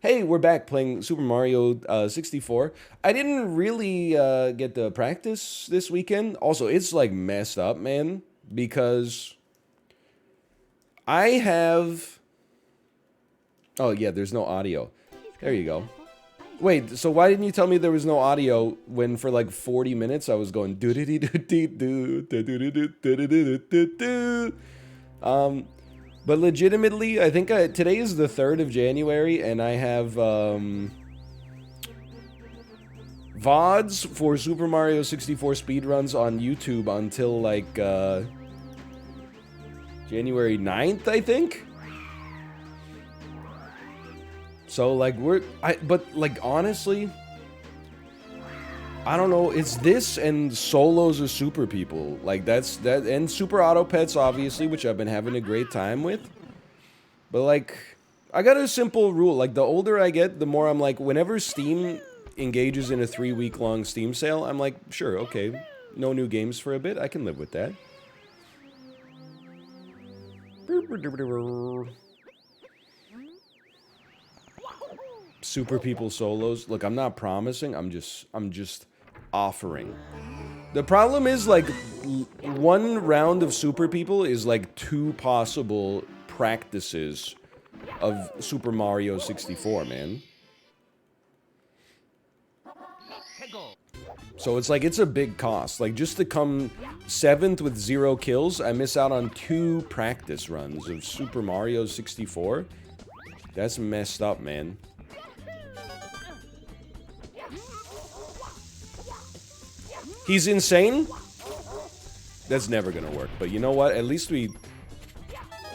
Hey, we're back playing Super Mario 64. I didn't really get to practice this weekend. Also, it's like messed up, man, because I have... Oh, yeah, there's no audio. There you go. Wait, so why didn't you tell me there was no audio when for like 40 minutes I was going do do do do do do do do do do do. But legitimately, I think today is the 3rd of January, and I have VODs for Super Mario 64 speedruns on YouTube until like January 9th, I think. So like but like honestly, I don't know, it's this and solos of Super People. Like that and Super Auto Pets obviously, which I've been having a great time with. But like I got a simple rule, like the older I get, the more I'm like, whenever Steam engages in a 3-week-long Steam sale, I'm like, sure, okay, no new games for a bit, I can live with that. Super People solos. Look, I'm not promising, I'm just offering. The problem is, like, one round of Super People is like 2 possible practices of Super Mario 64, man. So it's like, it's a big cost. Like, just to come 7th with 0 kills, I miss out on 2 practice runs of Super Mario 64. That's messed up, man. He's insane? That's never gonna work. But you know what? At least we...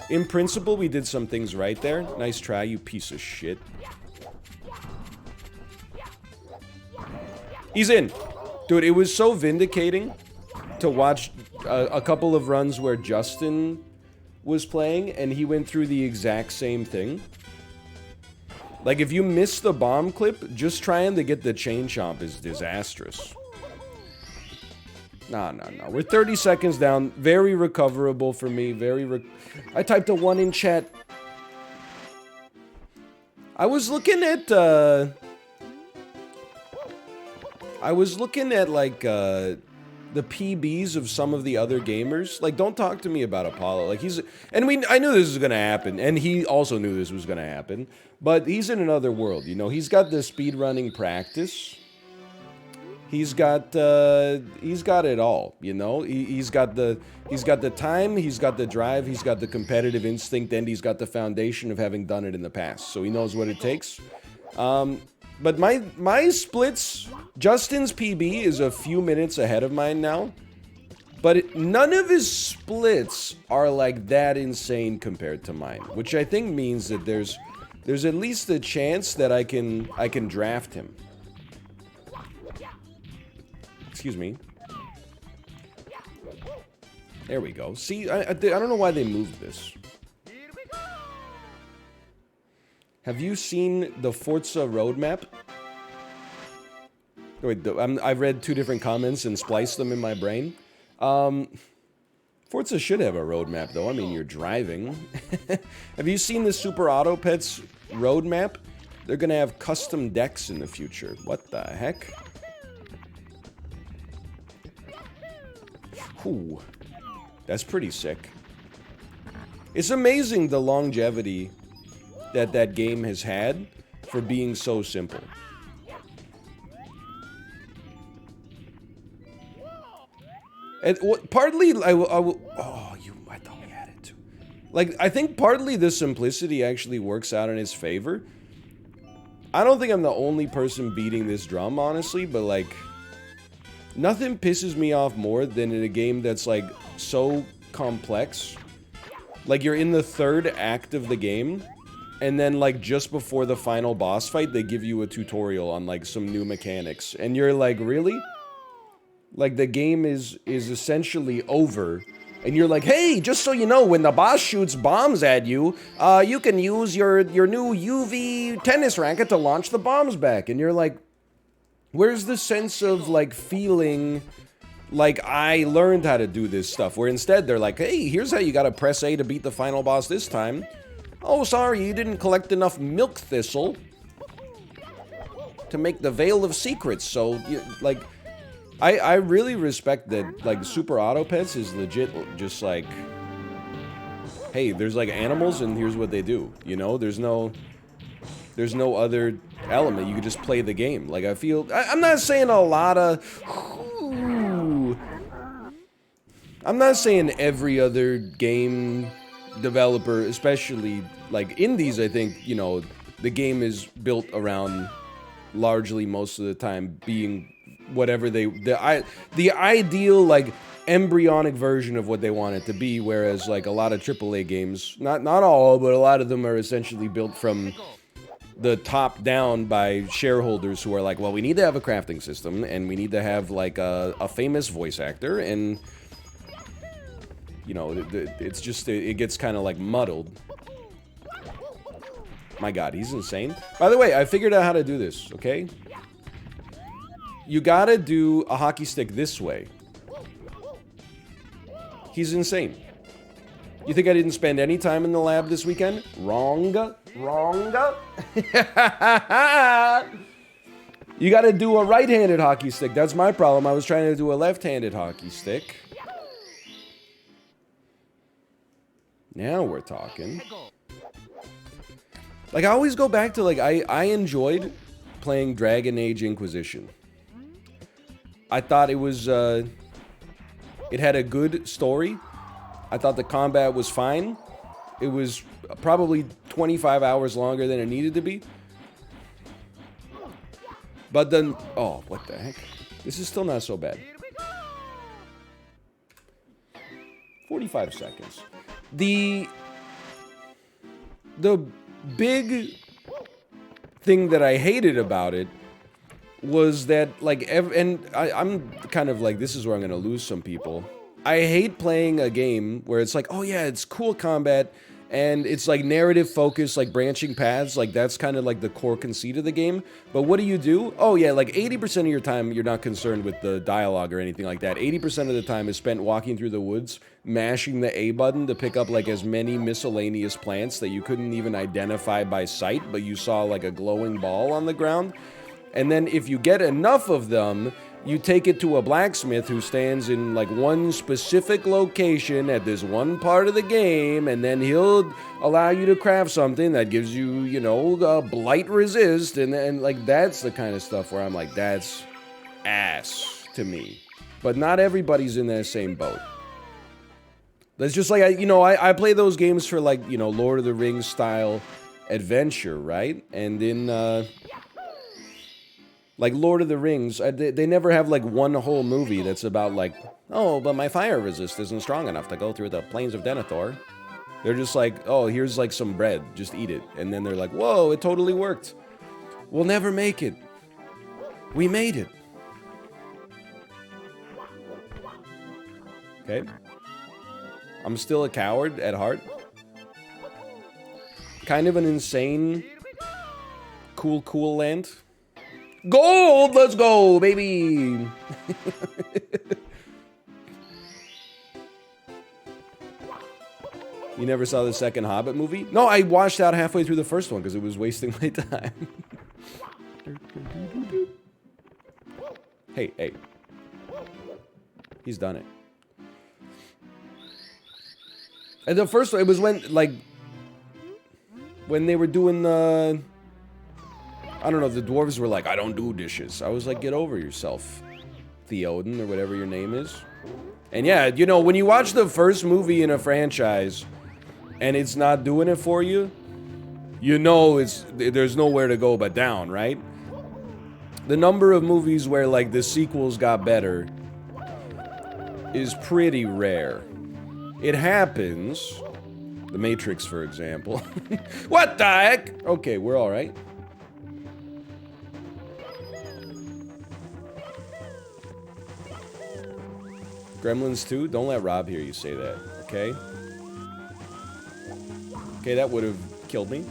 In principle, we did some things right there. Nice try, you piece of shit. He's in! Dude, it was so vindicating to watch a couple of runs where Justin was playing, and he went through the exact same thing. Like, if you miss the bomb clip, just trying to get the chain chomp is disastrous. No. We're 30 seconds down. Very recoverable for me. I typed a 1 in chat. I was looking at, like, the PBs of some of the other gamers. Like, don't talk to me about Apollo. Like, I knew this was gonna happen, and he also knew this was gonna happen. But he's in another world, you know? He's got the speedrunning practice. He's got it all, you know? He's got the time, he's got the drive, he's got the competitive instinct, and he's got the foundation of having done it in the past. So he knows what it takes. But my splits, Justin's PB is a few minutes ahead of mine now. But none of his splits are like that insane compared to mine, which I think means that there's at least a chance that I can draft him. Excuse me. There we go. See, I don't know why they moved this. Have you seen the Forza roadmap? Wait, I read 2 different comments and spliced them in my brain. Forza should have a roadmap, though. I mean, you're driving. Have you seen the Super Auto Pets roadmap? They're gonna have custom decks in the future. What the heck? Whew. That's pretty sick. It's amazing the longevity that game has had for being so simple. And partly, I thought we had it too. Like, I think partly the simplicity actually works out in his favor. I don't think I'm the only person beating this drum, honestly, but like... Nothing pisses me off more than in a game that's, like, so complex. Like, you're in the 3rd act of the game, and then, like, just before the final boss fight, they give you a tutorial on, like, some new mechanics. And you're like, really? Like, the game is essentially over. And you're like, hey, just so you know, when the boss shoots bombs at you, you can use your new UV tennis racket to launch the bombs back. And you're like... Where's the sense of, like, feeling like I learned how to do this stuff? Where instead they're like, hey, here's how you gotta press A to beat the final boss this time. Oh, sorry, you didn't collect enough milk thistle. to make the Veil of Secrets. So, like, I really respect that, like, Super Auto Pets is legit just like, hey, there's like animals and here's what they do, you know? There's no other element. You can just play the game. Like, I feel, I'm not saying a lot of, I'm not saying every other game developer, especially like indies, I think, you know, the game is built around largely most of the time being whatever the ideal, like, embryonic version of what they want it to be, whereas like a lot of AAA games, not all, but a lot of them are essentially built from the top down by shareholders who are like, well, we need to have a crafting system and we need to have like a famous voice actor, and you know, it's just, it gets kind of like muddled. My god, he's insane. By the way, I figured out how to do this, okay? You gotta do a hockey stick this way. He's insane. You think I didn't spend any time in the lab this weekend? Wrong. Wrong. You gotta do a right-handed hockey stick. That's my problem. I was trying to do a left-handed hockey stick. Now we're talking. Like, I always go back to, like, I enjoyed playing Dragon Age Inquisition. I thought it was, it had a good story. I thought the combat was fine. It was probably 25 hours longer than it needed to be. But then, oh, what the heck? This is still not so bad. 45 seconds. The big thing that I hated about it was that, like, and I'm kind of like, this is where I'm gonna lose some people. I hate playing a game where it's like, oh yeah, it's cool combat, and it's like narrative focused, like branching paths, like that's kind of like the core conceit of the game. But what do? Oh yeah, like 80% of your time you're not concerned with the dialogue or anything like that. 80% of the time is spent walking through the woods, mashing the A button to pick up like as many miscellaneous plants that you couldn't even identify by sight, but you saw like a glowing ball on the ground. And then if you get enough of them, you take it to a blacksmith who stands in like one specific location at this one part of the game, and then he'll allow you to craft something that gives you, you know, blight resist, and like that's the kind of stuff where I'm like, that's ass to me. But not everybody's in that same boat. That's just like, I play those games for like, you know, Lord of the Rings style adventure, right? And in like Lord of the Rings, they never have like one whole movie that's about like, oh, but my fire resist isn't strong enough to go through the plains of Denethor. They're just like, oh, here's like some bread, just eat it. And then they're like, whoa, it totally worked. We'll never make it. We made it. Okay. I'm still a coward at heart. Kind of an insane, cool land. Gold! Let's go, baby! You never saw the second Hobbit movie? No, I watched out halfway through the first one because it was wasting my time. Hey. He's done it. And the first one, it was when, like, when they were doing the... I don't know, the dwarves were like, I don't do dishes. I was like, get over yourself, Theoden, or whatever your name is. And yeah, you know, when you watch the first movie in a franchise, and it's not doing it for you, you know there's nowhere to go but down, right? The number of movies where, like, the sequels got better is pretty rare. It happens. The Matrix, for example. What the heck? Okay, we're alright. Gremlins 2? Don't let Rob hear you say that, okay? Okay, that would have killed me.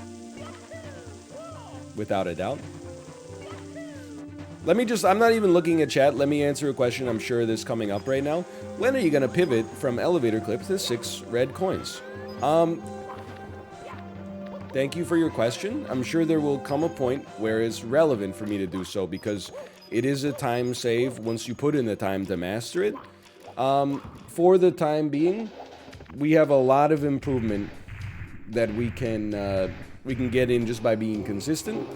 Without a doubt. Let me just, I'm not even looking at chat. Let me answer a question I'm sure that's coming up right now. When are you going to pivot from elevator clips to 6 red coins? Thank you for your question. I'm sure there will come a point where it's relevant for me to do so because it is a time save once you put in the time to master it. For the time being, we have a lot of improvement that we can get in just by being consistent.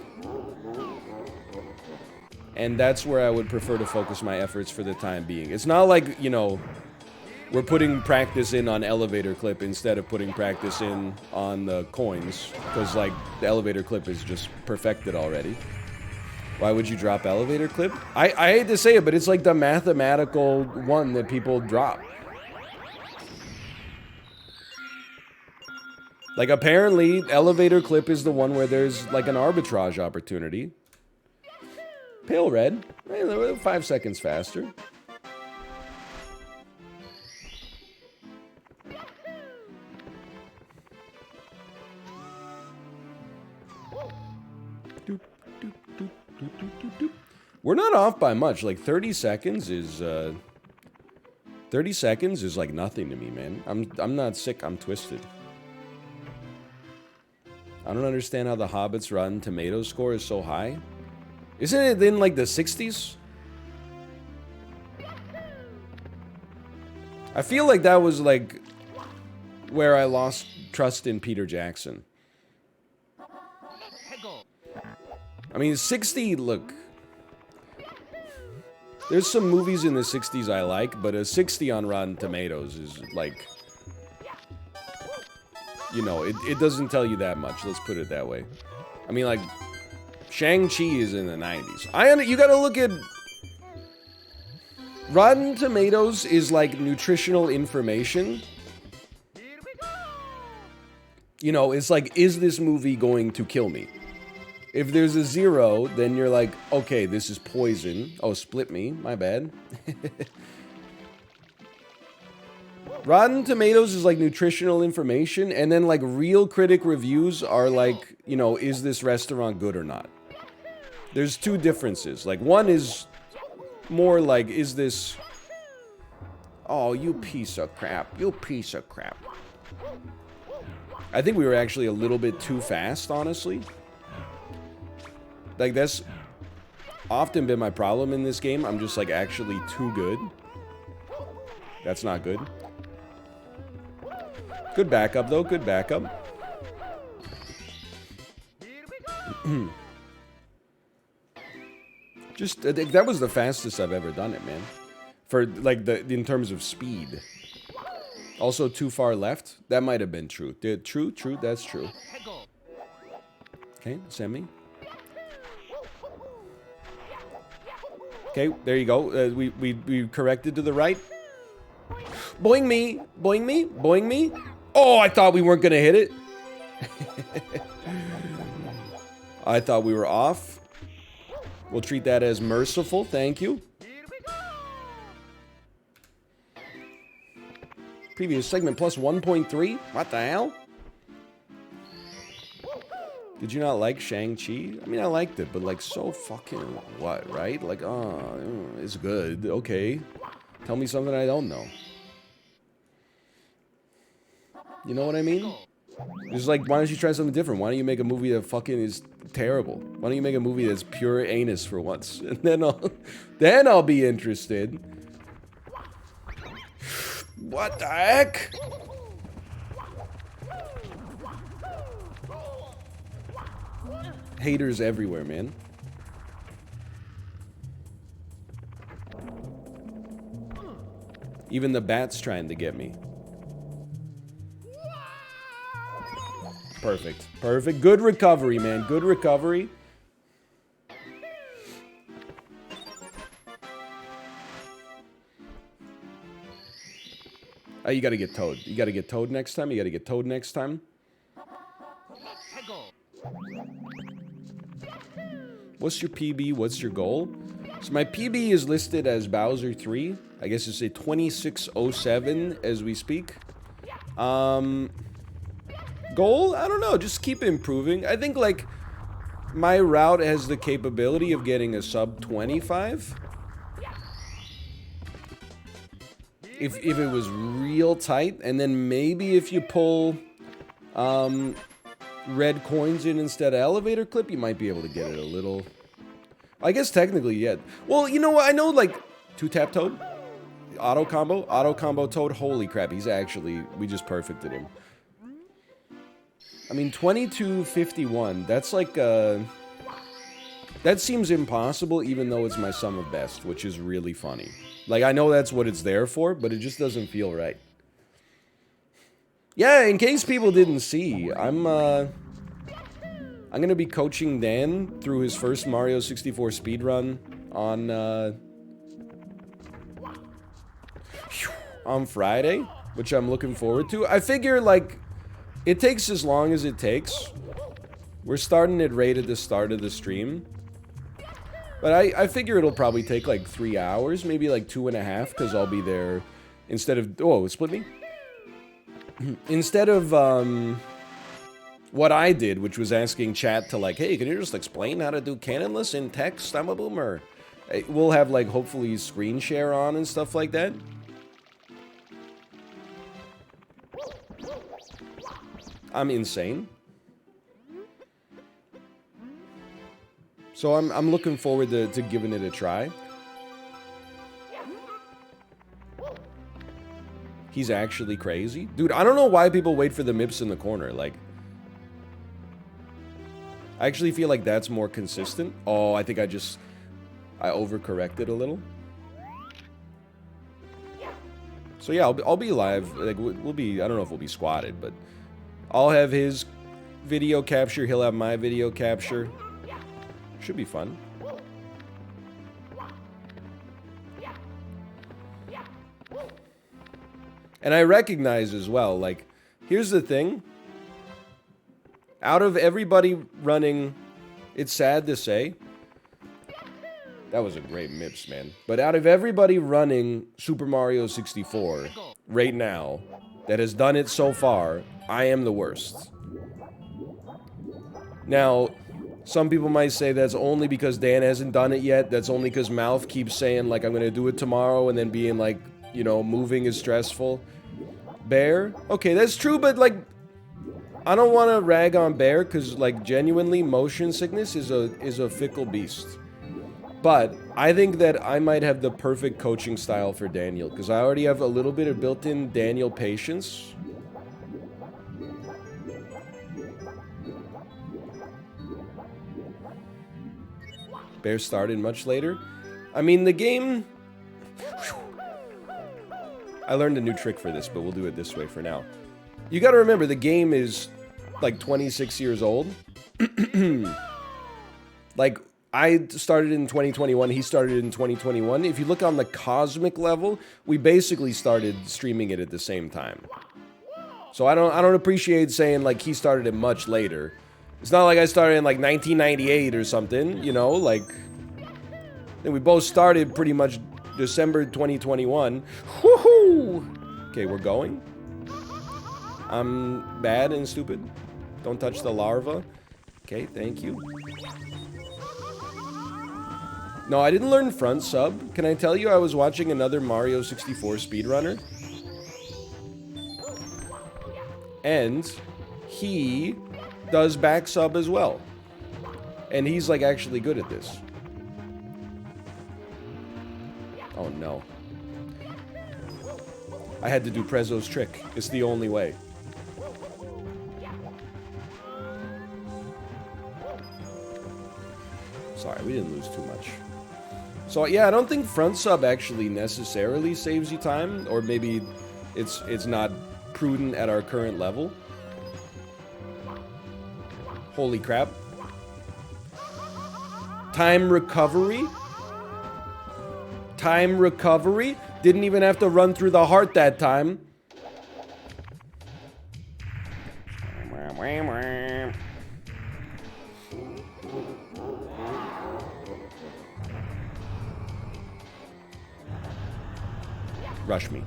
And that's where I would prefer to focus my efforts for the time being. It's not like, you know, we're putting practice in on elevator clip instead of putting practice in on the coins. Because, like, the elevator clip is just perfected already. Why would you drop elevator clip? I hate to say it, but it's like the mathematical one that people drop. Like, apparently, elevator clip is the one where there's, like, an arbitrage opportunity. Pale red. 5 seconds faster. We're not off by much. Like 30 seconds is 30 seconds is like nothing to me, man. I'm not sick, I'm twisted. I don't understand how the Hobbit's Rotten Tomatoes score is so high. Isn't it in like the 60s? I feel like that was like where I lost trust in Peter Jackson. I mean, 60, look. There's some movies in the 60s I like, but a 60 on Rotten Tomatoes is like... You know, it doesn't tell you that much, let's put it that way. I mean, like, Shang-Chi is in the 90s. You gotta look at... Rotten Tomatoes is like nutritional information. You know, it's like, is this movie going to kill me? If there's a 0, then you're like, okay, this is poison. Oh, split me, my bad. Rotten Tomatoes is like nutritional information, and then like real critic reviews are like, you know, is this restaurant good or not? There's two differences. Like, one is more like, is this... Oh, you piece of crap. You piece of crap. I think we were actually a little bit too fast, honestly. Like, that's often been my problem in this game. I'm just, like, actually too good. That's not good. Good backup, though. Good backup. Just, that was the fastest I've ever done it, man. For, like, in terms of speed. Also, too far left. That might have been true. True, that's true. Okay, semi. Okay, there you go. We corrected to the right. Boing me, boing me, boing me. Oh, I thought we weren't gonna hit it. I thought we were off. We'll treat that as merciful, thank you. Previous segment plus 1.3? What the hell? Did you not like Shang-Chi? I mean, I liked it, but like so fucking what, right? Like, oh, it's good. Okay. Tell me something I don't know. You know what I mean? It's like, why don't you try something different? Why don't you make a movie that fucking is terrible? Why don't you make a movie that's pure anus for once? And then I'll be interested. What the heck? Haters everywhere, man. Even the bat's trying to get me. Perfect. Perfect. Good recovery, man. Good recovery. Oh, you gotta get towed. You gotta get towed next time. You gotta get towed next time. What's your PB? What's your goal? So my PB is listed as Bowser 3. I guess it's a 2607 as we speak. Goal? I don't know. Just keep improving. I think, like, my route has the capability of getting a sub 25. If it was real tight, and then maybe if you pull, red coins in instead of elevator clip, you might be able to get it a little... I guess technically, yeah. Well, you know what? I know, like, 2-tap Toad. Auto combo Toad. Holy crap, he's actually... We just perfected him. I mean, 2251. That's like, that seems impossible, even though it's my sum of best, which is really funny. Like, I know that's what it's there for, but it just doesn't feel right. Yeah, in case people didn't see, I'm gonna be coaching Dan through his first Mario 64 speedrun on Friday, which I'm looking forward to. I figure, like, it takes as long as it takes. We're starting it right at the start of the stream. But I figure it'll probably take like 3 hours, maybe like 2.5, because I'll be there instead of... Oh, split me? Instead of, what I did, which was asking chat to like, hey, can you just explain how to do cannonless in text? I'm a boomer. We'll have like, hopefully, screen share on and stuff like that. I'm insane. So I'm looking forward to giving it a try. He's actually crazy. Dude, I don't know why people wait for the MIPS in the corner. Like, I actually feel like that's more consistent. Oh, I think I overcorrected a little. So yeah, I'll be live. Like, we'll be, I don't know if we'll be squatted, but I'll have his video capture. He'll have my video capture. Should be fun. And I recognize as well, like, here's the thing. Out of everybody running, it's sad to say. That was a great MIPS, man. But out of everybody running Super Mario 64 right now that has done it so far, I am the worst. Now, some people might say that's only because Dan hasn't done it yet. That's only because Mouth keeps saying, like, I'm going to do it tomorrow, and then being like, you know, moving is stressful. Bear? Okay, that's true, but, like, I don't want to rag on Bear, because, like, genuinely, motion sickness is a fickle beast. But I think that I might have the perfect coaching style for Daniel, because I already have a little bit of built-in Daniel patience. Bear started much later. I mean, the game... I learned a new trick for this, but we'll do it this way for now. You gotta remember, the game is, like, 26 years old. Like, I started in 2021, he started in 2021. If you look on the cosmic level, we basically started streaming it at the same time. So I don't appreciate saying, like, he started it much later. It's not like I started in, like, 1998 or something, you know, like... Then we both started pretty much December 2021. Woohoo! Okay, we're going. I'm bad and stupid. Don't touch the larva. Okay, thank you. No, I didn't learn front sub. Can I tell you I was watching another Mario 64 speedrunner? And he does back sub as well. And he's, like, actually good at this. Oh, no. I had to do Prezzo's trick. It's the only way. Sorry, we didn't lose too much. So, yeah, I don't think front sub actually necessarily saves you time. Or maybe it's not prudent at our current level. Holy crap. Time recovery? Time recovery? Didn't even have to run through the heart that time. Rush me.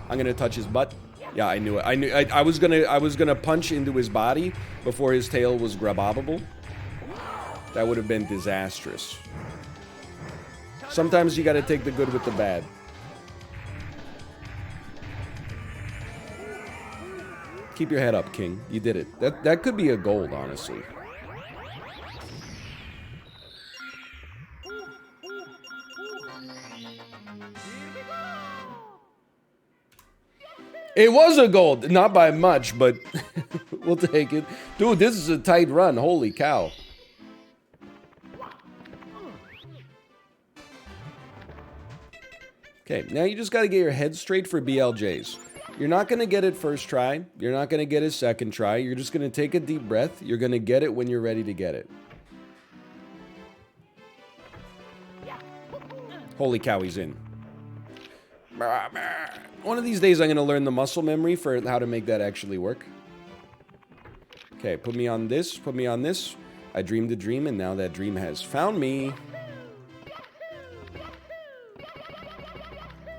I'm gonna touch his butt. Yeah, I knew it. I was gonna punch into his body before his tail was grabable. That would have been disastrous. Sometimes you gotta take the good with the bad. Keep your head up, King. You did it. That could be a gold, honestly. It was a gold. Not by much, but we'll take it. Dude, this is a tight run. Holy cow. Okay, now you just got to get your head straight for BLJs. You're not going to get it first try. You're not going to get it second try. You're just going to take a deep breath. You're going to get it when you're ready to get it. Holy cow, he's in. One of these days, I'm going to learn the muscle memory for how to make that actually work. Okay, put me on this. Put me on this. I dreamed a dream, and now that dream has found me.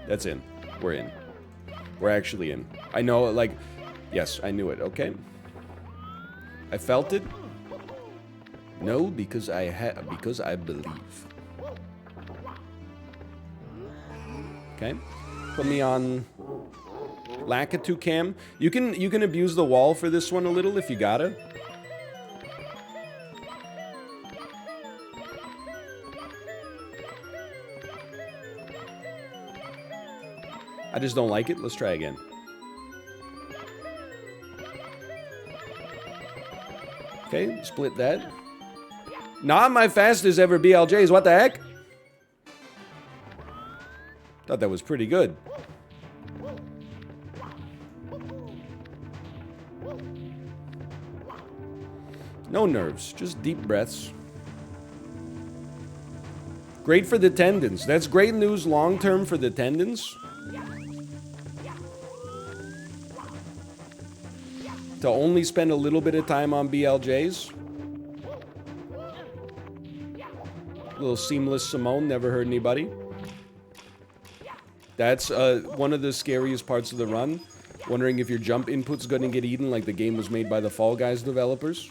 That's in. We're in. We're actually in. I know, like, yes, I knew it. Okay. I felt it. No, because I believe. Okay. Put me on Lakitu cam. You can abuse the wall for this one a little if you gotta. I just don't like it. Let's try again. Okay, split that. Not my fastest ever BLJs. What the heck? Thought that was pretty good. No nerves, just deep breaths. Great for the tendons. That's great news long term for the tendons. To only spend a little bit of time on BLJs. A little seamless Simone, never hurt anybody. That's one of the scariest parts of the run. Wondering if your jump input's gonna get eaten like the game was made by the Fall Guys developers.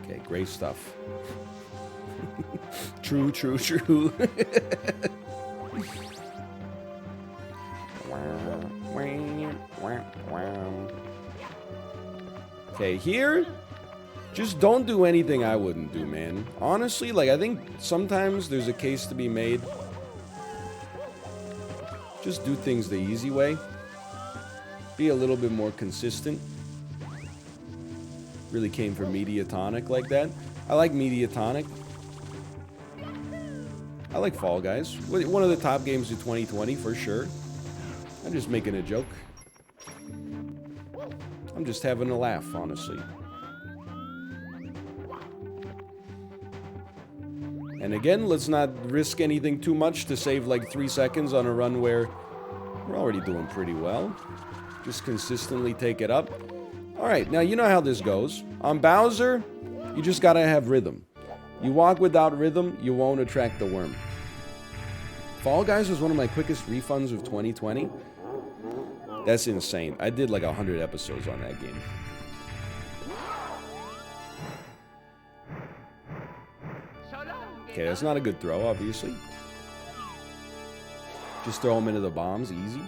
Okay, great stuff. True, true, true. Okay, here, just don't do anything I wouldn't do, man. Honestly, like, I think sometimes there's a case to be made. Just do things the easy way. Be a little bit more consistent. Really came for Mediatonic like that. I like Mediatonic. I like Fall Guys. One of the top games of 2020, for sure. I'm just making a joke. I'm just having a laugh, honestly. And again, let's not risk anything too much to save like 3 seconds on a run where we're already doing pretty well. Just consistently take it up. Alright, now you know how this goes. On Bowser, you just gotta have rhythm. You walk without rhythm, you won't attract the worm. Fall Guys was one of my quickest refunds of 2020. That's insane. I did like 100 episodes on that game. Okay, that's not a good throw, obviously. Just throw them into the bombs, easy.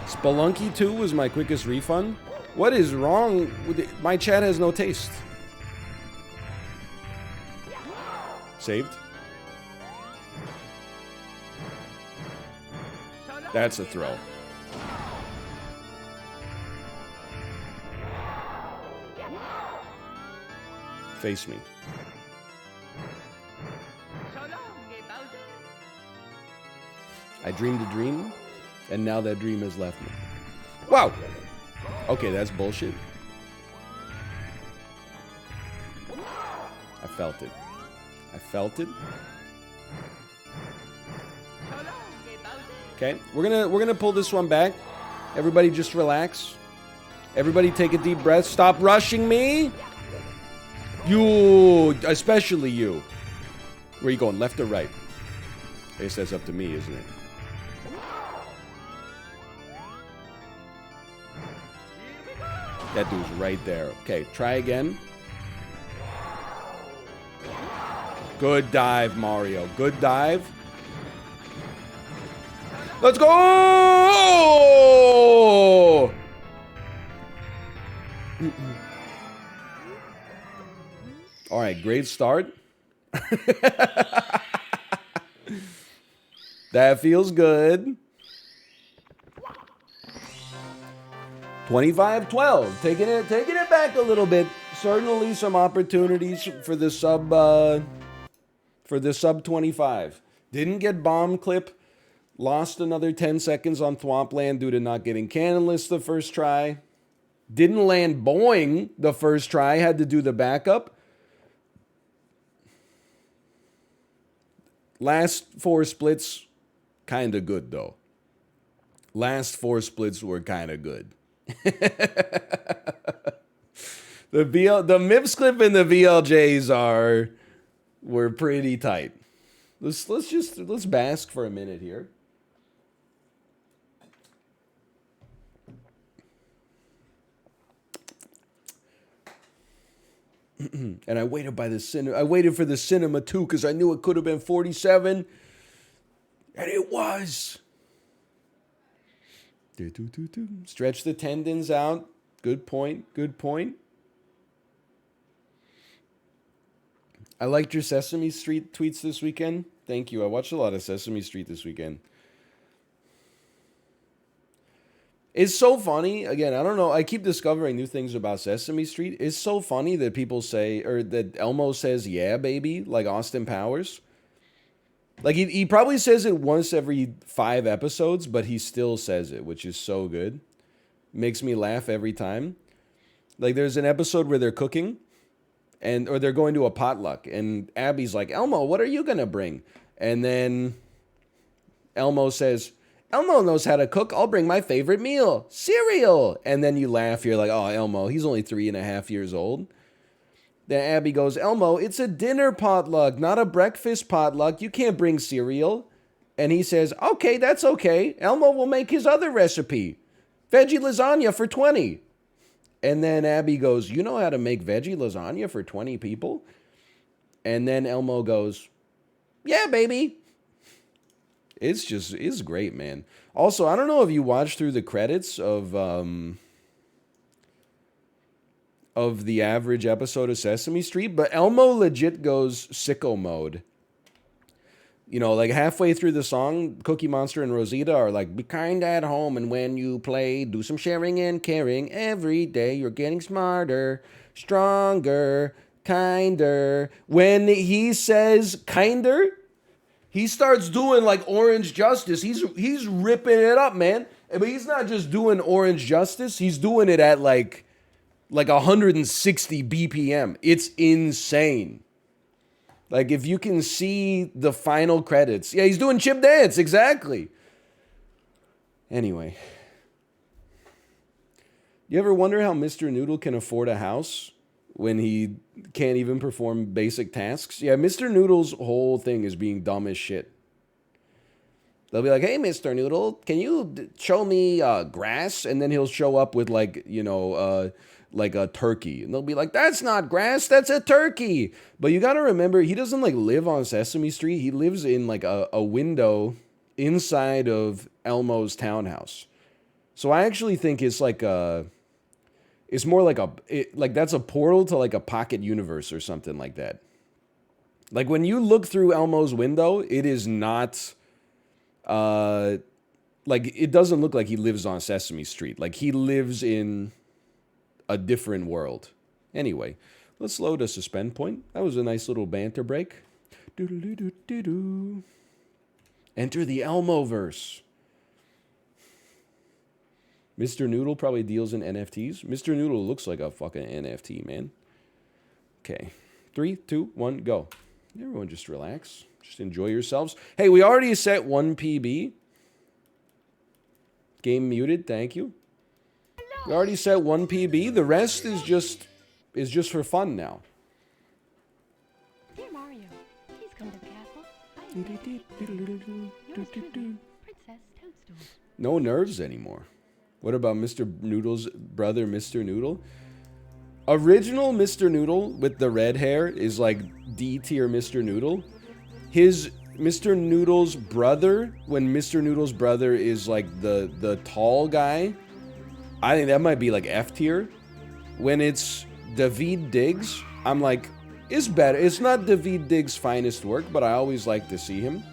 Spelunky 2 was my quickest refund. What is wrong with it? My chat has no taste. Saved. That's a throw. Face me. I dreamed a dream, and now that dream has left me. Wow! Okay, that's bullshit. I felt it. I felt it. Okay, we're gonna pull this one back. Everybody just relax. Everybody take a deep breath. Stop rushing me! You, especially you. Where are you going, left or right? I guess that's up to me, isn't it? That dude's right there. Okay, try again. Good dive, Mario. Good dive. Let's go! All right, great start. That feels good. 25-12, taking it back a little bit. Certainly some opportunities for the sub 25. Didn't get bomb clip. Lost another 10 seconds on Thwompland due to not getting canonless the first try. Didn't land boing the first try. Had to do the backup. Last 4 splits, kind of good though. Last 4 splits were kind of good. The MIPS clip and the VLJs were pretty tight. Let's bask for a minute here. And I waited for the cinema too because I knew it could have been 47, and it was. Stretch the tendons out. Good point. Good point. I liked your Sesame Street tweets this weekend. Thank you. I watched a lot of Sesame Street this weekend. It's so funny. Again, I don't know. I keep discovering new things about Sesame Street. It's so funny that people say, or that Elmo says, yeah, baby, like Austin Powers. Like, he probably says it once every 5 episodes, but he still says it, which is so good. Makes me laugh every time. Like, there's an episode where they're cooking, or they're going to a potluck, and Abby's like, Elmo, what are you going to bring? And then Elmo says, Elmo knows how to cook. I'll bring my favorite meal, cereal. And then you laugh. You're like, oh, Elmo, he's only 3.5 years old. Then Abby goes, Elmo, it's a dinner potluck, not a breakfast potluck. You can't bring cereal. And he says, okay, that's okay. Elmo will make his other recipe, veggie lasagna for 20. And then Abby goes, you know how to make veggie lasagna for 20 people? And then Elmo goes, yeah, baby. It's great, man. Also, I don't know if you watched through the credits of the average episode of Sesame Street, but Elmo legit goes sicko mode. You know, like halfway through the song, Cookie Monster and Rosita are like, be kind at home, and when you play, do some sharing and caring. Every day you're getting smarter, stronger, kinder. When he says kinder, he starts doing like Orange Justice. He's ripping it up, man. But he's not just doing Orange Justice. He's doing it at like 160 BPM. It's insane. Like, if you can see the final credits. Yeah, he's doing Chip Dance, exactly. Anyway. You ever wonder how Mr. Noodle can afford a house when he can't even perform basic tasks? Yeah, Mr. Noodle's whole thing is being dumb as shit. They'll be like, hey, Mr. Noodle, can you show me grass? And then he'll show up with like a turkey. And they'll be like, that's not grass, that's a turkey. But you got to remember, he doesn't like live on Sesame Street. He lives in like a window inside of Elmo's townhouse. So I actually think it's like it's more like that's a portal to like a pocket universe or something like that. Like when you look through Elmo's window, it is not like it doesn't look like he lives on Sesame Street. Like he lives in a different world. Anyway, let's load a suspend point. That was a nice little banter break. Doo-doo-doo-doo-doo. Enter the Elmoverse. Mr. Noodle probably deals in NFTs. Mr. Noodle looks like a fucking NFT, man. Okay. 3, 2, 1, go. Everyone just relax. Just enjoy yourselves. Hey, we already set 1 PB. Game muted, thank you. We already set 1 PB. The rest is just for fun now. Dear Mario, please come to the castle. Princess Toadstool. No nerves anymore. What about Mr. Noodle's brother, Mr. Noodle? Original Mr. Noodle with the red hair is like D tier Mr. Noodle. His Mr. Noodle's brother, when Mr. Noodle's brother is like the tall guy, I think that might be like F tier. When it's David Diggs, I'm like, it's better. It's not David Diggs' finest work, but I always like to see him.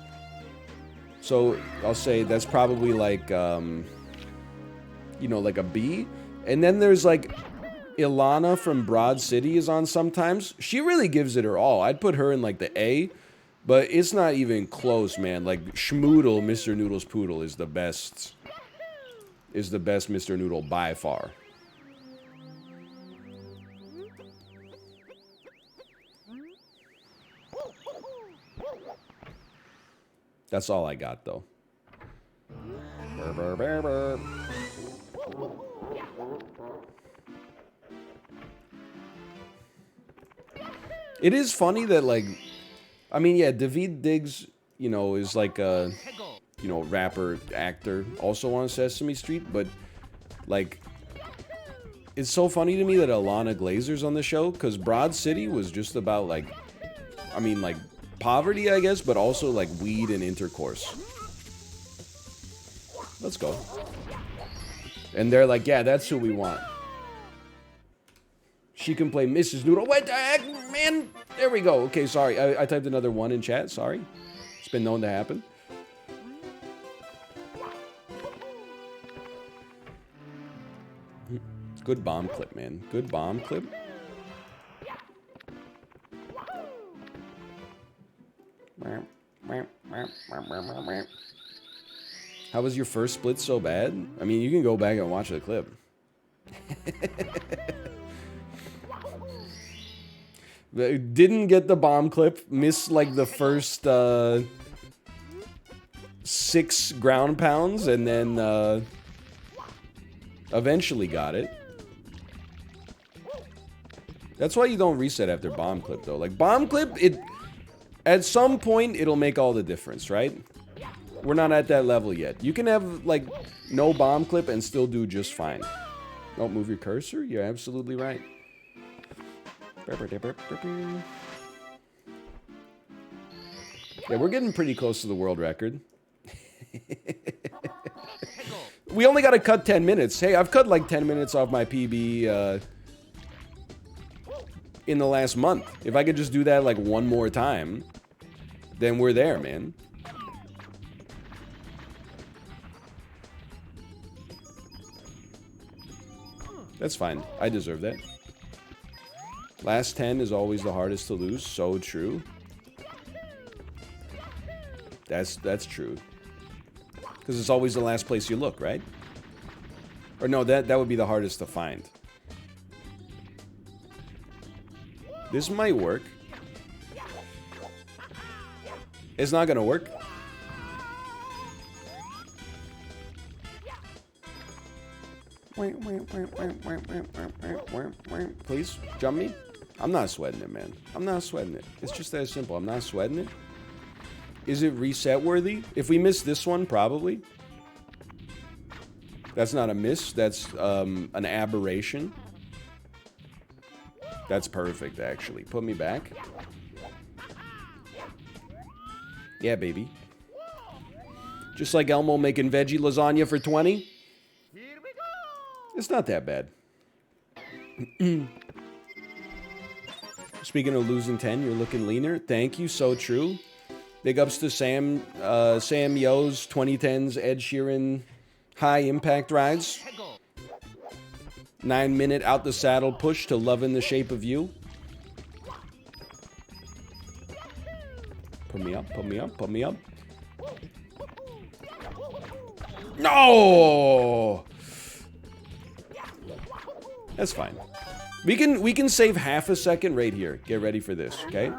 So I'll say that's probably like, you know, like a B. And then there's like Ilana from Broad City is on sometimes. She really gives it her all. I'd put her in like the A, but it's not even close, man. Like Schmoodle, Mr. Noodle's Poodle is the best. Is the best Mr. Noodle by far. That's all I got, though. Burr, burr, burr, burr. It is funny that, like, I mean, yeah, David Diggs, you know, is like a, you know, rapper, actor, also on Sesame Street, but, like, it's so funny to me that Alana Glazer's on the show, because Broad City was just about, like, I mean, like, poverty, I guess, but also, like, weed and intercourse. Let's go. And they're like, yeah, that's who we want. She can play Mrs. Noodle. What the heck, man? There we go. Okay, sorry. I typed another 1 in chat. Sorry. It's been known to happen. Good bomb clip, man. Good bomb clip. How was your first split so bad? I mean, you can go back and watch the clip. Didn't get the bomb clip. Missed like the first 6 ground pounds, and then eventually got it. That's why you don't reset after bomb clip, though. Like bomb clip, it at some point it'll make all the difference, right? We're not at that level yet. You can have like no bomb clip and still do just fine. Don't move your cursor. You're absolutely right. Yeah, we're getting pretty close to the world record. We only got to cut 10 minutes. Hey, I've cut like 10 minutes off my PB in the last month. If I could just do that like one more time, then we're there, man. That's fine. I deserve that. Last 10 is always the hardest to lose. So true. That's true. Because it's always the last place you look, right? Or no, that would be the hardest to find. This might work. It's not gonna work. Please, jump me. I'm not sweating it, man. I'm not sweating it. It's just that simple. I'm not sweating it. Is it reset worthy? If we miss this one, probably. That's not a miss. That's an aberration. That's perfect, actually. Put me back. Yeah, baby. Just like Elmo making veggie lasagna for 20. It's not that bad. Speaking of losing 10, you're looking leaner. Thank you, so true. Big ups to Sam Yo's 2010s Ed Sheeran high impact rides. 9-minute out the saddle push to Love in the Shape of You. Put me up, put me up, put me up. No! That's fine. We can save half a second right here. Get ready for this, okay?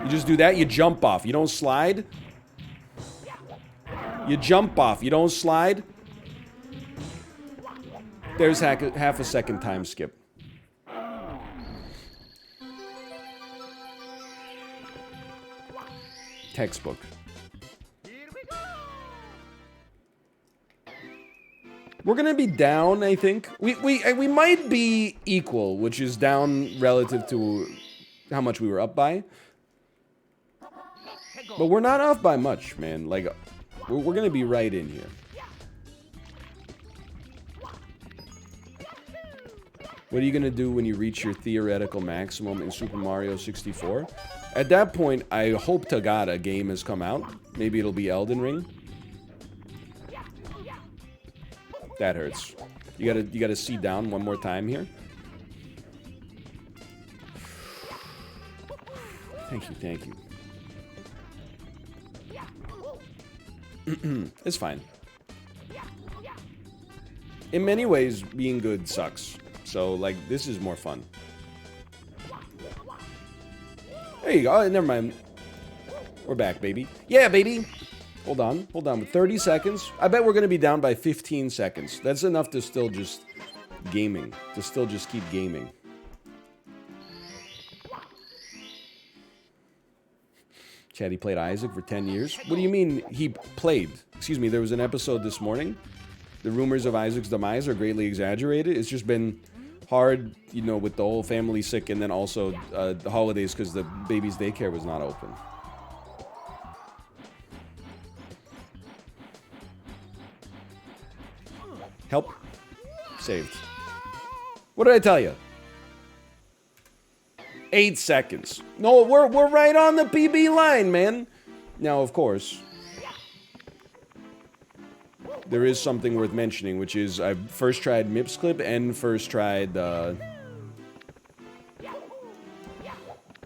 You just do that, you jump off. You don't slide. You jump off. You don't slide. There's half a second time skip. Textbook. We're gonna be down, I think. We might be equal, which is down relative to how much we were up by. But we're not off by much, man. Like, we're gonna be right in here. What are you gonna do when you reach your theoretical maximum in Super Mario 64? At that point, I hope to God a game has come out. Maybe it'll be Elden Ring. That hurts. You gotta see down one more time here. Thank you, thank you. It's fine. In many ways, being good sucks. So, like, this is more fun. There you go. Oh, never mind. We're back, baby. Yeah, baby. Hold on. 30 seconds. I bet we're going to be down by 15 seconds. That's enough to still just gaming. To still just keep gaming. Chad, he played Isaac for 10 years. What do you mean he played? Excuse me, there was an episode this morning. The rumors of Isaac's demise are greatly exaggerated. It's just been hard, you know, with the whole family sick and then also the holidays because the baby's daycare was not open. Help. Saved. What did I tell you? 8 seconds. No, we're right on the PB line, man. Now, of course, there is something worth mentioning, which is I've first tried Mips Clip and first tried, well,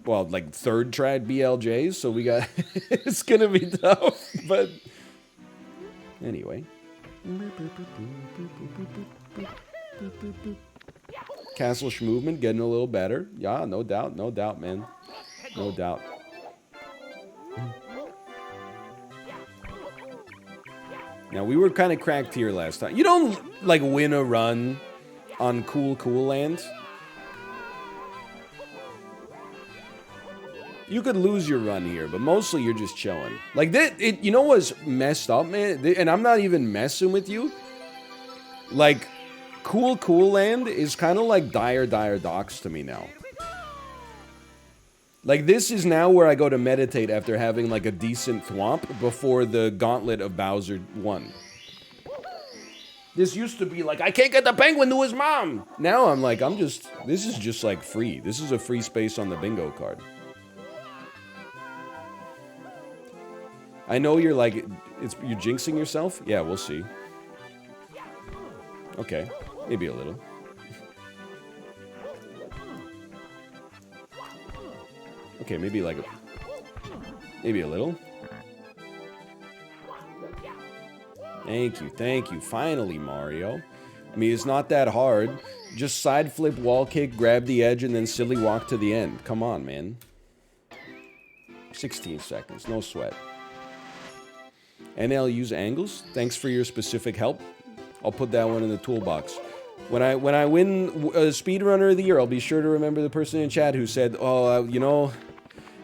like third tried BLJs, so we got, it's gonna be tough, but anyway. Castle movement getting a little better. Yeah, no doubt, man. No doubt. Now, we were kind of cracked here last time. You don't, like, win a run on Cool Land. You could lose your run here, but mostly you're just chilling. Like, you know what's messed up, man? And I'm not even messing with you. Like, Cool Land is kind of like Dire Docks to me now. Like, this is now where I go to meditate after having, like, a decent thwomp before the Gauntlet of Bowser 1. This used to be like, I can't get the penguin to his mom! Now I'm like, this is just, like, free. This is a free space on the bingo card. I know you're like, you're jinxing yourself? Yeah, we'll see. Okay, maybe a little. Okay, maybe a little. Thank you. Finally, Mario. I mean, it's not that hard. Just side flip, wall kick, grab the edge, and then silly walk to the end. Come on, man. 16 seconds, no sweat. NL use angles. Thanks for your specific help. I'll put that one in the toolbox. When I win Speedrunner of the Year, I'll be sure to remember the person in chat who said, oh, you know,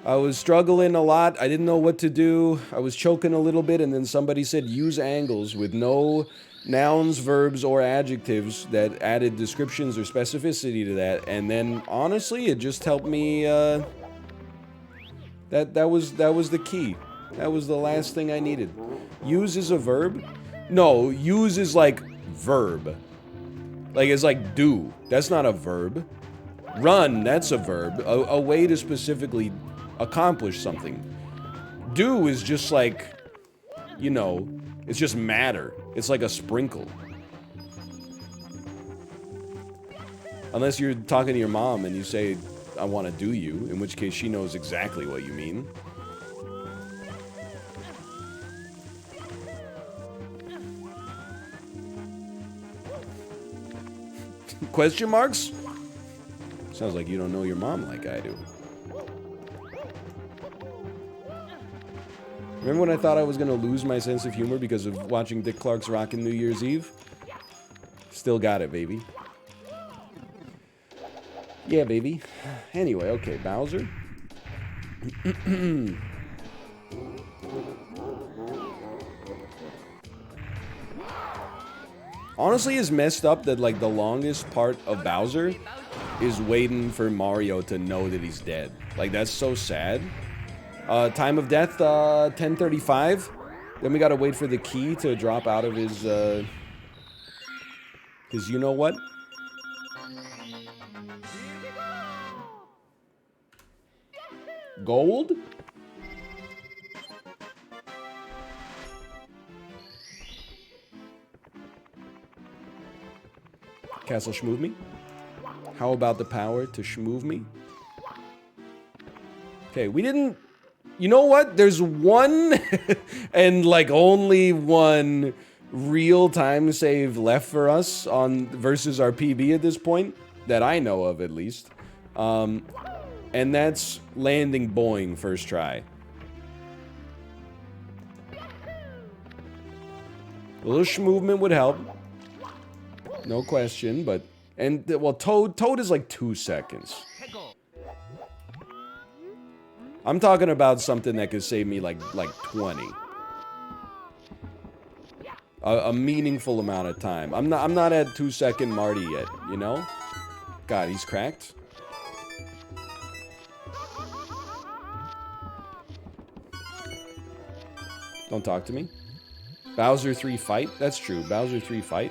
I was struggling a lot. I didn't know what to do. I was choking a little bit, and then somebody said use angles with no nouns, verbs, or adjectives that added descriptions or specificity to that. And then, honestly, it just helped me, that was the key. That was the last thing I needed. Use is a verb? No, use is like verb. Like, it's like do. That's not a verb. Run, that's a verb. A way to specifically accomplish something. Do is just like, you know, it's just matter. It's like a sprinkle. Unless you're talking to your mom and you say, I want to do you, in which case she knows exactly what you mean. Question marks? Sounds like you don't know your mom like I do. Remember when I thought I was gonna lose my sense of humor because of watching Dick Clark's Rockin' New Year's Eve? Still got it, baby. Yeah, baby. Anyway, okay, Bowser. Honestly, it's messed up that, like, the longest part of Bowser is waiting for Mario to know that he's dead. Like, that's so sad. Time of death, 10:35. Then we gotta wait for the key to drop out of his you know what? Gold? Castle schmoove me? How about the power to schmoove me? Okay, we didn't... You know what? There's one and like only one real time save left for us on versus our PB at this point that I know of, at least. And that's landing boing first try. A little schmovement would help. No question, but... And, well, Toad is like 2 seconds. I'm talking about something that could save me like 20. A meaningful amount of time. I'm not at 2-second Marty yet, you know? God, he's cracked. Don't talk to me. Bowser 3 fight? That's true. Bowser 3 fight.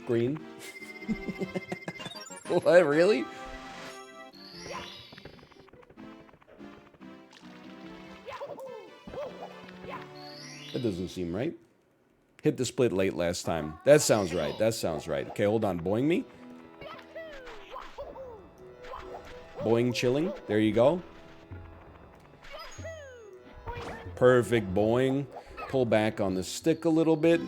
Green. What, really? That doesn't seem right. Hit the split late last time. That sounds right. That sounds right. Okay, hold on. Boing me. Boing chilling. There you go. Perfect boing. Pull back on the stick a little bit.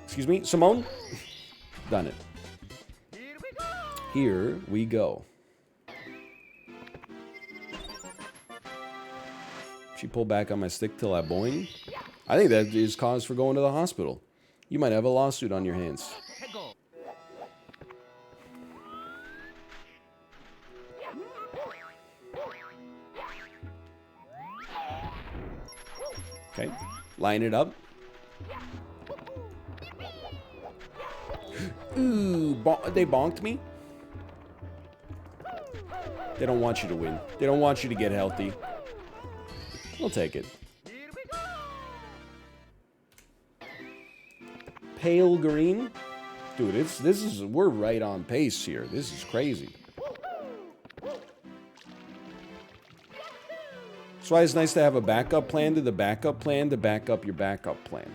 Excuse me, Simone? Done it. Here we go. She pulled back on my stick till I boing. I think that is cause for going to the hospital. You might have a lawsuit on your hands. Okay, line it up. Ooh, they bonked me. They don't want you to win. They don't want you to get healthy. We'll take it. Pale green? Dude, we're right on pace here. This is crazy. That's why it's nice to have a backup plan to the backup plan to back up your backup plan.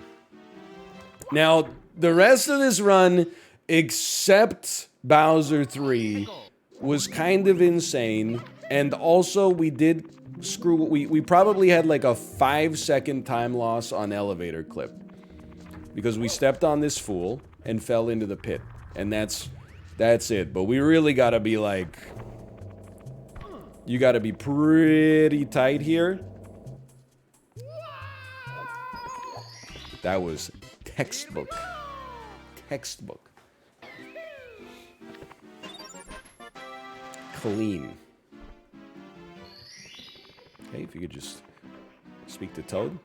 Now, the rest of this run, except Bowser 3, was kind of insane. And also, we did screw... We probably had like a 5-second time loss on elevator clip. Because we stepped on this fool and fell into the pit. And that's it. But we really gotta be like... You gotta be pretty tight here. That was textbook. Textbook. Clean. Okay, if you could just speak to Toad.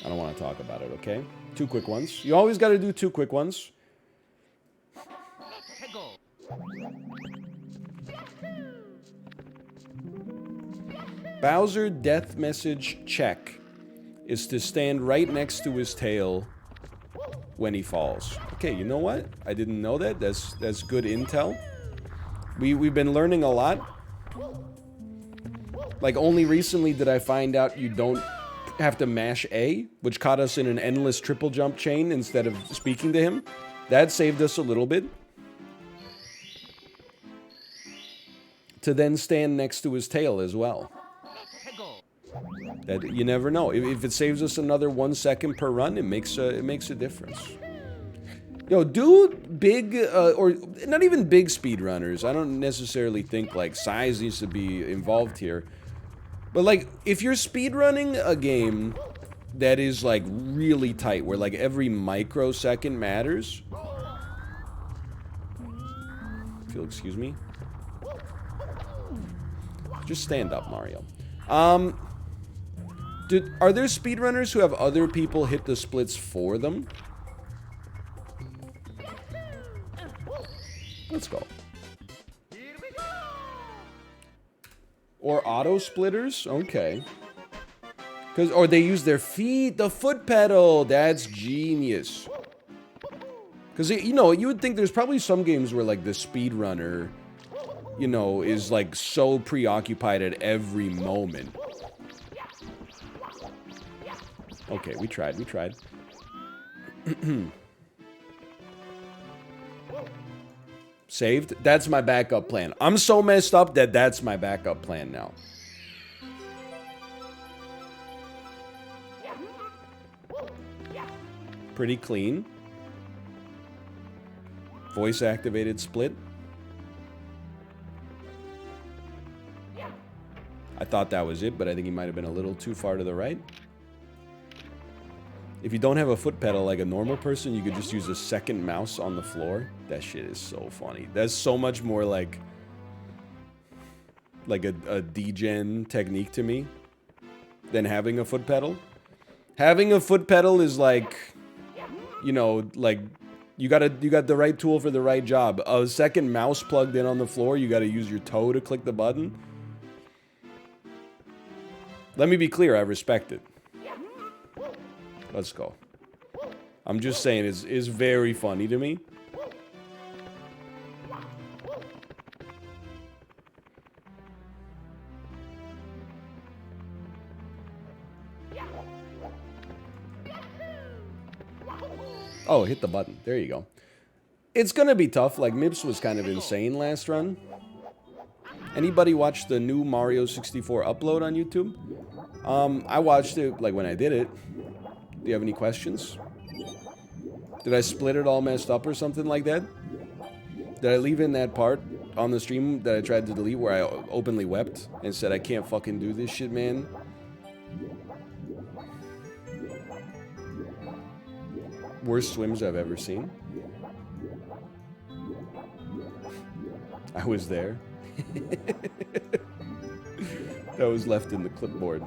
I don't want to talk about it, okay? 2 quick ones. You always got to do 2 quick ones. Bowser death message check is to stand right next to his tail when he falls. Okay, you know what? I didn't know that. That's good intel. We've been learning a lot. Like, only recently did I find out you don't have to mash A, which caught us in an endless triple jump chain instead of speaking to him. That saved us a little bit. To then stand next to his tail as well. That you never know. If it saves us another 1 second per run, it makes a difference. Yo, do big or not even big speedrunners. I don't necessarily think like size needs to be involved here. But, like, if you're speedrunning a game that is, like, really tight, where, like, every microsecond matters... If you'll excuse me. Just stand up, Mario. Are there speedrunners who have other people hit the splits for them? Let's go. Or auto splitters? Okay. Or they use their feet, the foot pedal. That's genius. Because, you know, you would think there's probably some games where, like, the speedrunner, you know, is, like, so preoccupied at every moment. Okay, we tried. Saved? That's my backup plan. I'm so messed up that that's my backup plan now. Pretty clean. Voice activated split. I thought that was it, but I think he might have been a little too far to the right. If you don't have a foot pedal like a normal person, you could just use a second mouse on the floor. That shit is so funny. That's so much more like a degen technique to me than having a foot pedal. Having a foot pedal is like, you know, like you got the right tool for the right job. A second mouse plugged in on the floor, you got to use your toe to click the button. Let me be clear, I respect it. Let's go. I'm just saying, it's very funny to me. Oh, hit the button. There you go. It's gonna be tough. Like, Mips was kind of insane last run. Anybody watch the new Mario 64 upload on YouTube? I watched it, like, when I did it. Do you have any questions? Did I split it all messed up or something like that? Did I leave in that part on the stream that I tried to delete where I openly wept and said, I can't fucking do this shit, man? Worst swims I've ever seen. I was there. That was left in the clipboard.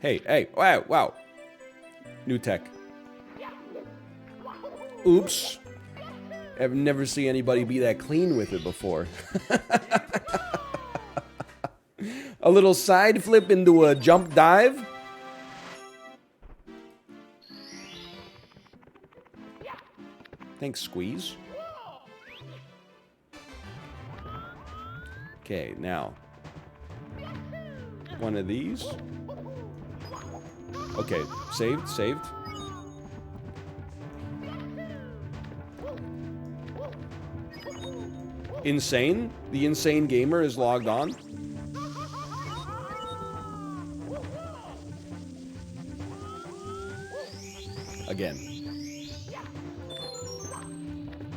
Hey, wow. New tech. Oops. I've never seen anybody be that clean with it before. A little side flip into a jump dive. Thanks, Squeeze. Okay, now. One of these. Okay, saved. Insane? The insane gamer is logged on. Again.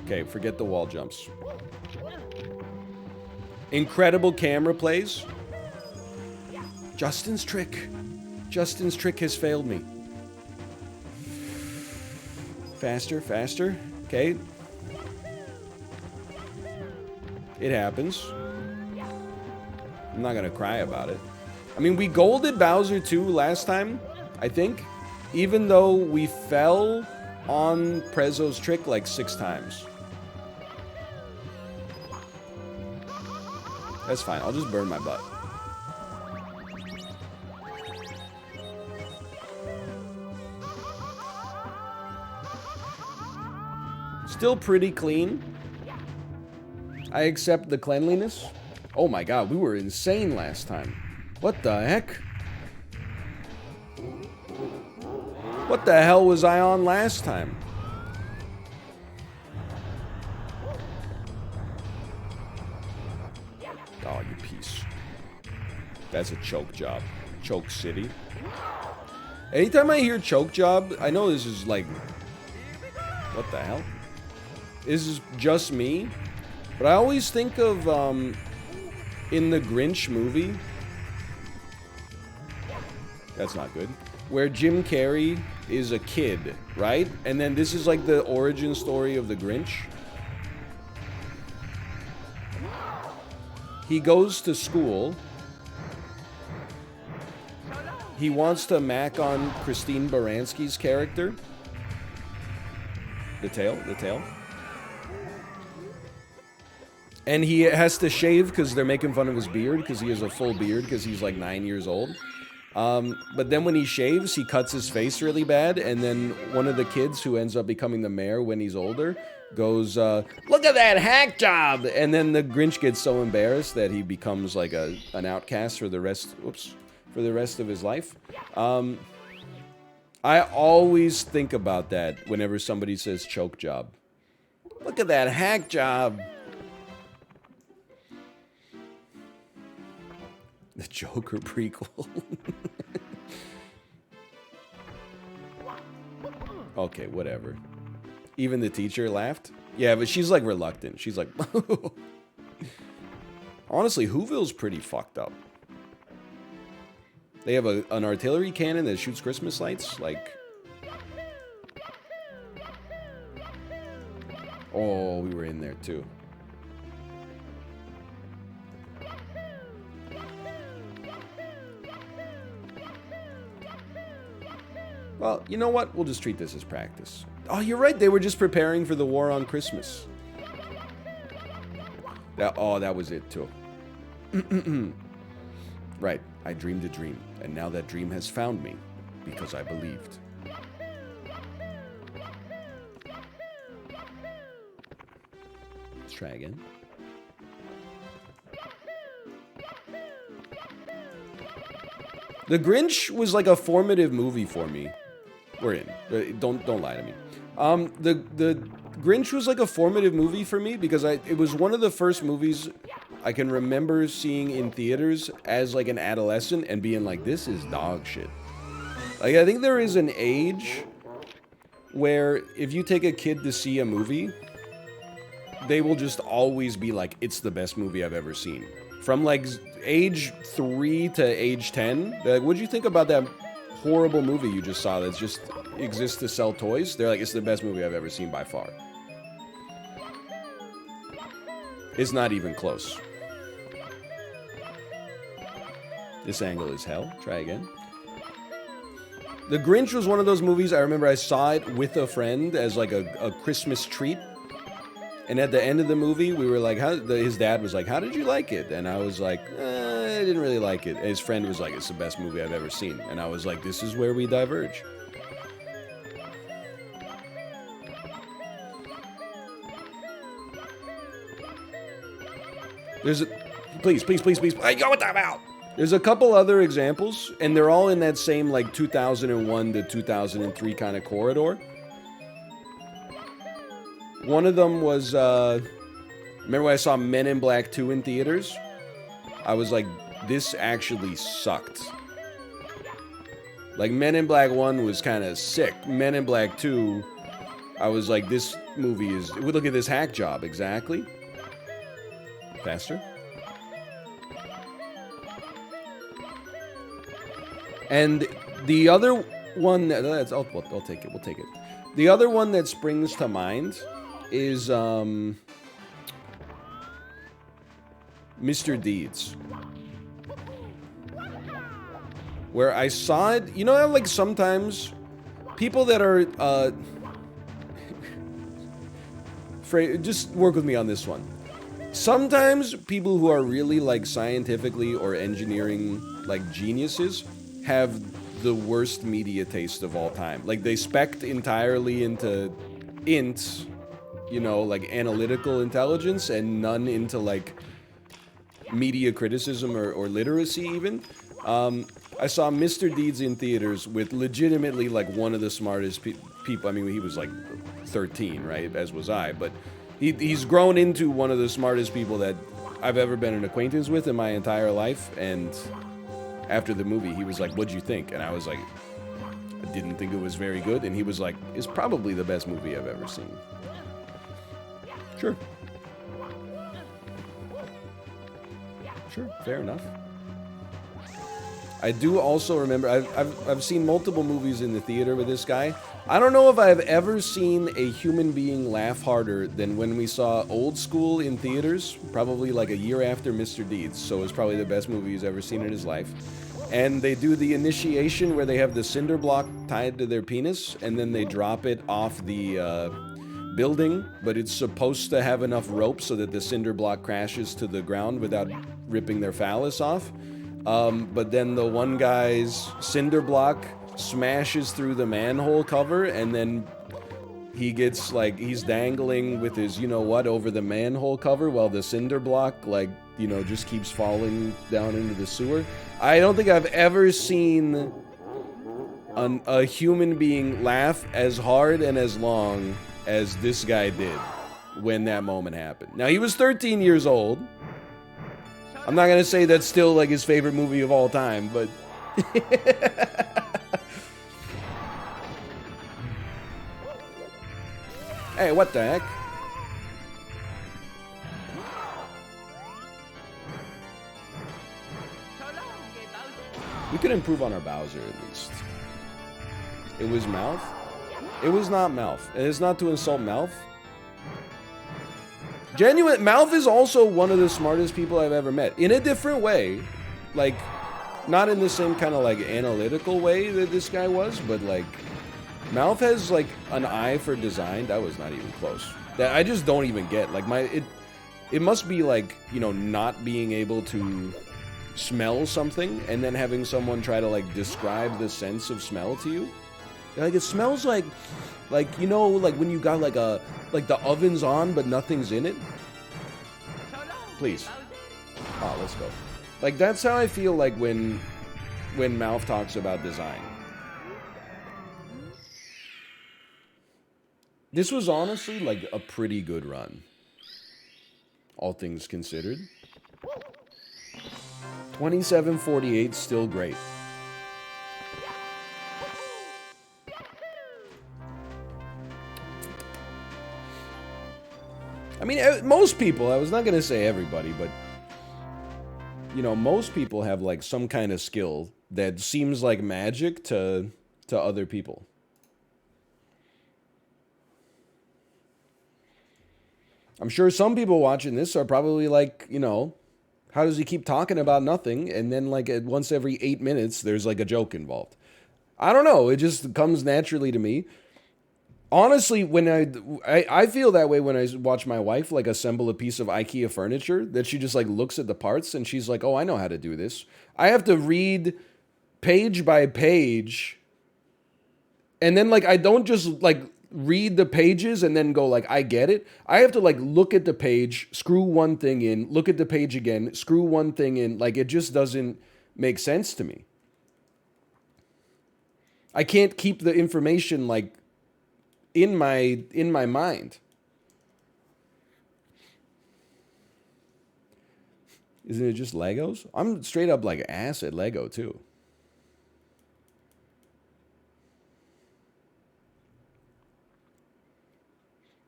Okay, forget the wall jumps. Incredible camera plays. Justin's trick. Justin's trick has failed me. Faster. Okay. It happens. I'm not gonna cry about it. I mean, we golded Bowser 2 last time, I think. Even though we fell on Prezzo's trick like 6 times. That's fine. I'll just burn my butt. Still pretty clean. I accept the cleanliness. Oh my god, we were insane last time. What the heck? What the hell was I on last time? Oh, you piece. That's a choke job. Choke City. Anytime I hear choke job, I know this is like... What the hell? this is just me, but I always think of, in the Grinch movie, that's not good, where Jim Carrey is a kid, right? And then this is like the origin story of the Grinch. He goes to school. He wants to mac on Christine Baranski's character. The tail. And he has to shave because they're making fun of his beard because he has a full beard because he's like 9 years old. But then when he shaves, he cuts his face really bad, and then one of the kids who ends up becoming the mayor when he's older goes, look at that hack job! And then the Grinch gets so embarrassed that he becomes like an outcast for the rest of his life. I always think about that whenever somebody says choke job. Look at that hack job! The Joker prequel. Okay, whatever. Even the teacher laughed? Yeah, but she's like reluctant. She's like, honestly, Whoville's pretty fucked up. They have an artillery cannon that shoots Christmas lights. Like, oh, we were in there too. Well, you know what? We'll just treat this as practice. Oh, you're right. They were just preparing for the war on Christmas. That was it, too. Right. I dreamed a dream, and now that dream has found me, because I believed. Let's try again. The Grinch was like a formative movie for me. We're in. Don't lie to me. The Grinch was like a formative movie for me because it was one of the first movies I can remember seeing in theaters as like an adolescent and being like, this is dog shit. Like, I think there is an age where if you take a kid to see a movie, they will just always be like, it's the best movie I've ever seen. From like age 3 to age 10, they're like, what'd you think about that horrible movie you just saw that just exists to sell toys? They're like, it's the best movie I've ever seen by far. It's not even close. This angle is hell. Try again. The Grinch was one of those movies I remember I saw it with a friend as like a Christmas treat. And at the end of the movie, we were like, his dad was like, how did you like it? And I was like, I didn't really like it. And his friend was like, it's the best movie I've ever seen. And I was like, this is where we diverge. Please. I go with that out. There's a couple other examples, and they're all in that same like 2001 to 2003 kind of corridor. One of them was, remember when I saw Men in Black 2 in theaters? I was like, this actually sucked. Like, Men in Black 1 was kind of sick. Men in Black 2, I was like, this movie is... Look at this hack job, exactly. Faster. And the other one... I'll take it, we'll take it. The other one that springs to mind is Mr. Deeds, where I saw it. You know how like sometimes people that are just work with me on this one. Sometimes people who are really like scientifically or engineering like geniuses have the worst media taste of all time. Like they spec'd entirely into int, you know, like analytical intelligence, and none into like media criticism or literacy even. I saw Mr. Deeds in theaters with legitimately like one of the smartest people. I mean, he was like 13, right? As was I, but he's grown into one of the smartest people that I've ever been an acquaintance with in my entire life. And after the movie, he was like, what'd you think? And I was like, I didn't think it was very good. And he was like, it's probably the best movie I've ever seen. Sure. Sure, fair enough. I do also remember, I've seen multiple movies in the theater with this guy. I don't know if I've ever seen a human being laugh harder than when we saw Old School in theaters, probably like a year after Mr. Deeds, so it's probably the best movie he's ever seen in his life. And they do the initiation where they have the cinder block tied to their penis, and then they drop it off the building, but it's supposed to have enough rope so that the cinder block crashes to the ground without ripping their phallus off. But then the one guy's cinder block smashes through the manhole cover, and then he gets, like, he's dangling with his you-know-what over the manhole cover while the cinder block, like, just keeps falling down into the sewer. I don't think I've ever seen a human being laugh as hard and as long as this guy did when that moment happened. Now, he was 13 years old. I'm not gonna say that's still, like, his favorite movie of all time, but... Hey, what the heck? We could improve on our Bowser, at least. It was mouth? It was not mouth. And it's not to insult mouth. Genuine, Mouth is also one of the smartest people I've ever met. In a different way. Like, not in the same kind of, like, analytical way that this guy was, but, like, Mouth has, like, an eye for design. That was not even close. That I just don't even get. Like, it must be, like, not being able to smell something and then having someone try to, like, describe the sense of smell to you. Like, it smells like, like when you got, like, the oven's on but nothing's in it. Please. Oh, let's go. Like, that's how I feel like when Mouth talks about design. This was honestly, like, a pretty good run. All things considered. 2748, still great. I mean, most people, I was not going to say everybody, but, most people have, like, some kind of skill that seems like magic to other people. I'm sure some people watching this are probably like, how does he keep talking about nothing? And then, like, once every 8 minutes, there's, like, a joke involved. I don't know. It just comes naturally to me. Honestly, when I feel that way when I watch my wife, like, assemble a piece of IKEA furniture, that she just, like, looks at the parts and she's like, oh, I know how to do this. I have to read page by page. And then, like, I don't just, like, read the pages and then go, like, I get it. I have to, like, look at the page, screw one thing in, look at the page again, screw one thing in. Like, it just doesn't make sense to me. I can't keep the information, like, in my mind. Isn't it just Legos? I'm straight up, like, ass at Lego too.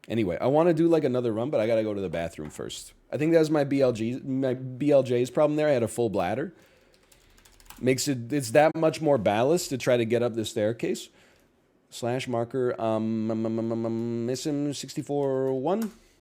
Anyway, I want to do, like, another run, but I gotta go to the bathroom first. I think that's my BLJ's problem there. I had a full bladder. It's that much more ballast to try to get up the staircase. /marker, SM64-1.